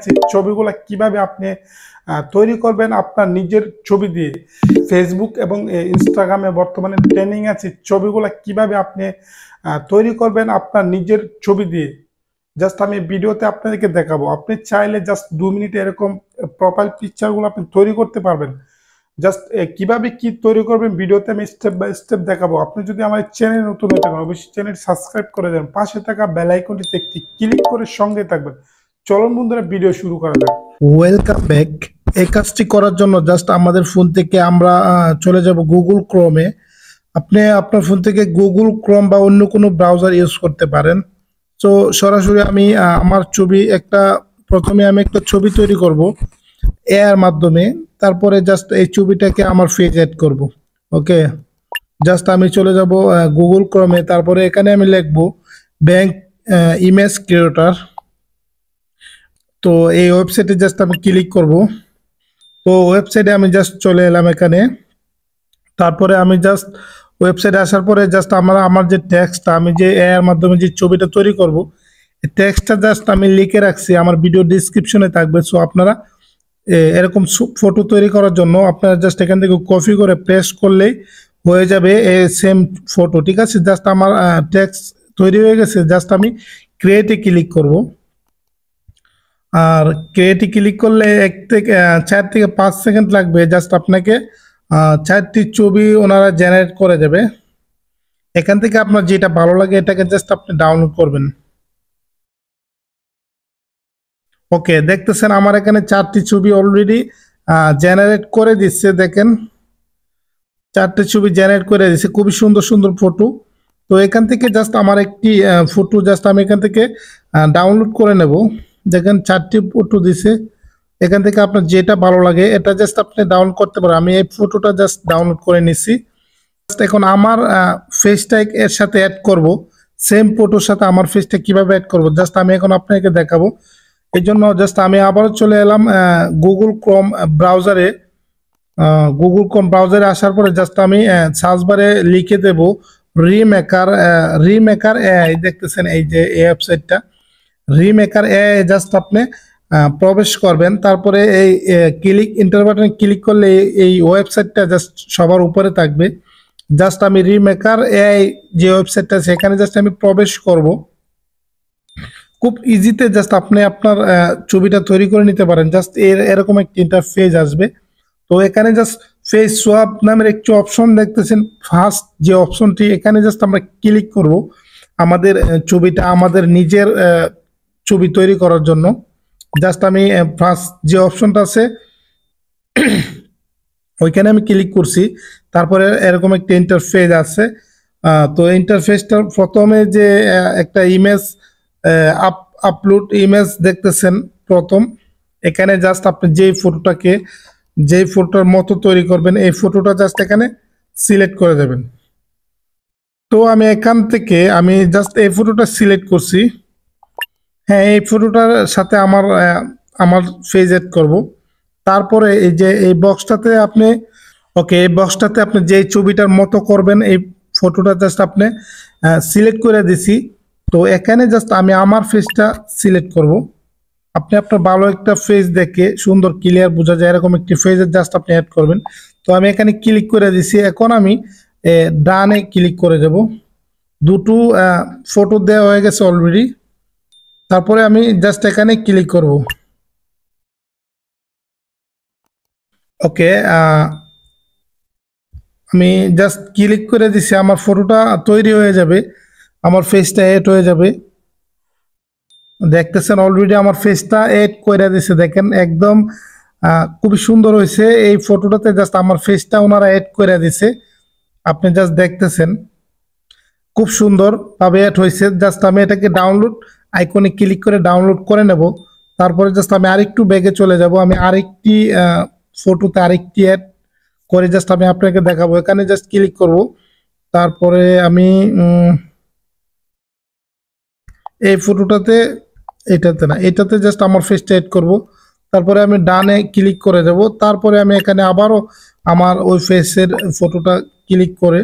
আছে ছবিগুলো কিভাবে আপনি তৈরি করবেন আপনার নিজের ছবি দিয়ে। ফেসবুক এবং ইনস্টাগ্রামে বর্তমানে ট্রেন্ডিং আছে ছবিগুলো কিভাবে আপনি তৈরি করবেন আপনার নিজের ছবি দিয়ে। জাস্ট আমি ভিডিওতে আপনাদেরকে দেখাবো। আপনি চাইলে জাস্ট 2 মিনিটে এরকম প্রোফাইল পিকচারগুলো আপনি তৈরি করতে পারবেন। জাস্ট কিভাবে কি তৈরি করবেন ভিডিওতে আমি স্টেপ বাই স্টেপ দেখাবো। আপনি যদি আমার চ্যানেল নতুন হয়ে থাকেন অবশ্যই চ্যানেল সাবস্ক্রাইব করে দেন, পাশে থাকা বেল আইকনটিতে একটি ক্লিক করে সঙ্গে থাকবেন। চলুন বন্ধুরা ভিডিও শুরু করা যাক। Welcome back. এই কাজটি করার জন্য জাস্ট আমাদের ফোন থেকে আমরা চলে যাব গুগল ক্রোমে। আপনি আপনার ফোন থেকে গুগল ক্রোম বা অন্য কোনো ব্রাউজার ইউজ করতে পারেন। তো সরাসরি আমি আমার ছবি প্রথমে আমি একটা ছবি তৈরি করব এআর মাধ্যমে। তারপরে জাস্ট এই ছবিটাকে আমার ফেজ অ্যাড করব। ওকে, জাস্ট আমি চলে যাব গুগল ক্রোমে। তারপরে এখানে আমি লিখব ব্যাংক ইমেজ ক্রিয়েটর। তো এই ওয়েবসাইটে জাস্ট আমি ক্লিক করব। তো ওয়েবসাইটে আমি জাস্ট চলে এলাম এখানে। তারপরে আমি জাস্ট ওয়েবসাইটে আসার পরে জাস্ট আমার যে টেক্সটটা আমি যে এর মাধ্যমে যে ছবিটা তৈরি করব এই টেক্সটটা জাস্ট আমি লিখে রাখছি, আমার ভিডিও ডিসক্রিপশনে থাকবে। সো আপনারা এরকম ফটো তৈরি করার জন্য আপনারা জাস্ট এখান থেকে কপি করে পেস্ট করলেই হয়ে যাবে সেম ফটো। ঠিক আছে, জাস্ট আমার টেক্সট তৈরি হয়ে গেছে। জাস্ট আমি ক্রিয়েটে ক্লিক করব। আর ক্রিয়েটে ক্লিক করলে 4 থেকে 5 সেকেন্ড লাগবে। জাস্ট আপনাকে 4টি ছবি ওনারা জেনারেট করে দেবে। এখান থেকে আপনার যেটা ভালো লাগে এটাকে জাস্ট আপনি ডাউনলোড করবেন। ওকে, দেখতেছেন আমার এখানে 4টি ছবি অলরেডি জেনারেট করে দিচ্ছে। দেখেন 4টি ছবি জেনারেট করে দিচ্ছে, খুবই সুন্দর সুন্দর ফটো। তো এখান থেকে জাস্ট আমার একটি ফটো জাস্ট আমি এখান থেকে ডাউনলোড করে নেব। দেখেন 4টি ফটো দিছে। এখান থেকে আপনার যেটা ভালো লাগে এটা জাস্ট আপনি ডাউনলোড করতে পারেন। আমি এই ফটোটা জাস্ট ডাউনলোড করে নিছি। এখন আমার ফেসটা এর সাথে অ্যাড করব। সেম ফটোর সাথে আমার ফেসটা কিভাবে অ্যাড করব জাস্ট আমি এখন আপনাকে দেখাবো। এই জন্য জাস্ট আমি আবার চলে এলাম গুগল ক্রোম ব্রাউজারে। গুগল ক্রোম ব্রাউজারে আসার পরে জাস্ট আমি সার্চ বারে লিখে দেব রিমেকার এআই। দেখতেছেন এই যে এই ওয়েবসাইটটা রিমেকার এআই। জাস্ট আপনি প্রবেশ করবেন। তারপরে এই ইন্টার বাটনে ক্লিক করলে এই ওয়েবসাইটটা জাস্ট সবার উপরে থাকবে। জাস্ট আমি রিমেকার এআই যে ওয়েবসাইটটা সেখানে জাস্ট আমি প্রবেশ করব। খুব ইজিতে জাস্ট আপনি আপনার ছবিটা তৈরি করে নিতে পারেন। জাস্ট এরকম একটা ইন্টারফেস আসবে। তো এখানে জাস্ট ফেস সোয়াপ নামের একটি অপশন দেখতেছেন, ফার্স্ট যে অপশনটি, এখানে জাস্ট আমরা ক্লিক করব আমাদের ছবিটা আমাদের নিজের ছবি তৈরি করার জন্য। জাস্ট আমি ফার্স্ট যে অপশনটা আছে ওইখানে আমি ক্লিক করছি। তারপরে এরকম একটা ইন্টারফেস আছে। তো ইন্টারফেসটার প্রথমে যে একটা ইমেজ আপলোড ইমেজ দেখতেছেন প্রথম, এখানে জাস্ট আপনি যেই ফটোটার মতো তৈরি করবেন এই ফটোটা জাস্ট এখানে সিলেক্ট করে দেবেন। তো আমি এখান থেকে আমি জাস্ট এই ফটোটা সিলেক্ট করছি। হ্যাঁ, এই ফটোটার সাথে আমার ফেস এড করব। তারপরে এই যে এই বক্সটাতে আপনি এই বক্সটাতে আপনি যে ছবিটার মতো করবেন এই ফটোটা জাস্ট আপনি সিলেক্ট করে দিছি। তো এখানে জাস্ট আমি আমার ফেসটা সিলেক্ট করব। আপনি আপনার ভালো একটা ফেস দেখে সুন্দর ক্লিয়ার বোঝা যায় এরকম একটি ফেসের জাস্ট আপনি অ্যাড করবেন। তো আমি এখানে ক্লিক করে দিছি। এখন আমি ডানে ক্লিক করে দেব। দুটো ফটো দেওয়া হয়ে গেছে অলরেডি। তারপরে আমি জাস্ট এখানে ক্লিক করব। ওকে, আমি জাস্ট ক্লিক করে দিছি। আমার ফটোটা তৈরি হয়ে যাবে, আমার ফেসটা এড হয়ে যাবে। দেখতেছেন অলরেডি আমার ফেসটা এড করে দিছে। দেখেন একদম খুবই সুন্দর হয়েছে এই ফটোটাতে। জাস্ট আমার ফেসটা ওনারা এড করে দিছে, আপনি জাস্ট দেখতেছেন খুব সুন্দর ভাবে এড হয়েছে। জাস্ট আমি এটাকে ডাউনলোড আইকনে ক্লিক করে ডাউনলোড করে নেব। তারপরে জাস্ট আমি আরেকটু ব্যাগে চলে যাব। আমি আরেকটি ফটোতে আরেকটি অ্যাড করে জাস্ট আমি আপনাকে দেখাবো। এখানে জাস্ট ক্লিক করব। তারপরে আমি এই ফটোটাতে এটাতে জাস্ট আমার ফেসটা এড করব। তারপরে আমি ডানে ক্লিক করে দেব। তারপরে আমি এখানে আবারও আমার ওই ফেসের ফটোটা ক্লিক করে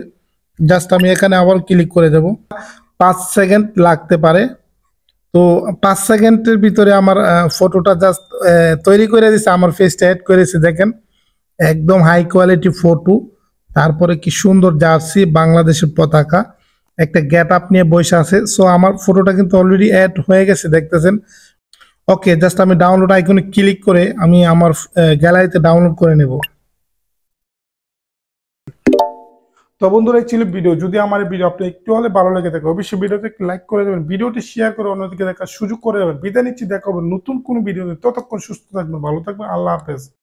জাস্ট আমি এখানে আবার ক্লিক করে দেব। 5 সেকেন্ড লাগতে পারে। তো 5 সেকেন্ডের ভিতরে আমার ফটোটা জাস্ট তৈরি করে দিছে, আমার ফেসটা অ্যাড করেছে দেখেন, একদম হাই কোয়ালিটি ফটো। তারপরে কি সুন্দর জার্সি, বাংলাদেশের পতাকা, একটা গেট আপ নিয়ে বসে আছে। সো আমার ফটোটা কিন্তু অলরেডি অ্যাড হয়ে গেছে দেখতেছেন। ওকে, জাস্ট আমি ডাউনলোড আইকনে ক্লিক করে আমি আমার গ্যালারিতে ডাউনলোড করে নেব। তো বন্ধুরা, এই ছিল ভিডিও। যদি আমার এই ভিডিও আপনি একটু হলে ভালো লেগে থাকে অবশ্যই ভিডিওতে একটু লাইক করে দেবেন, ভিডিওটি শেয়ার করে অন্যদিকে দেখার সুযোগ করে দেবেন। বিদায় নিচ্ছি, দেখা হবে নতুন কোনো ভিডিওতে। ততক্ষণ সুস্থ থাকবেন, ভালো থাকবেন, আল্লাহ হাফেজ।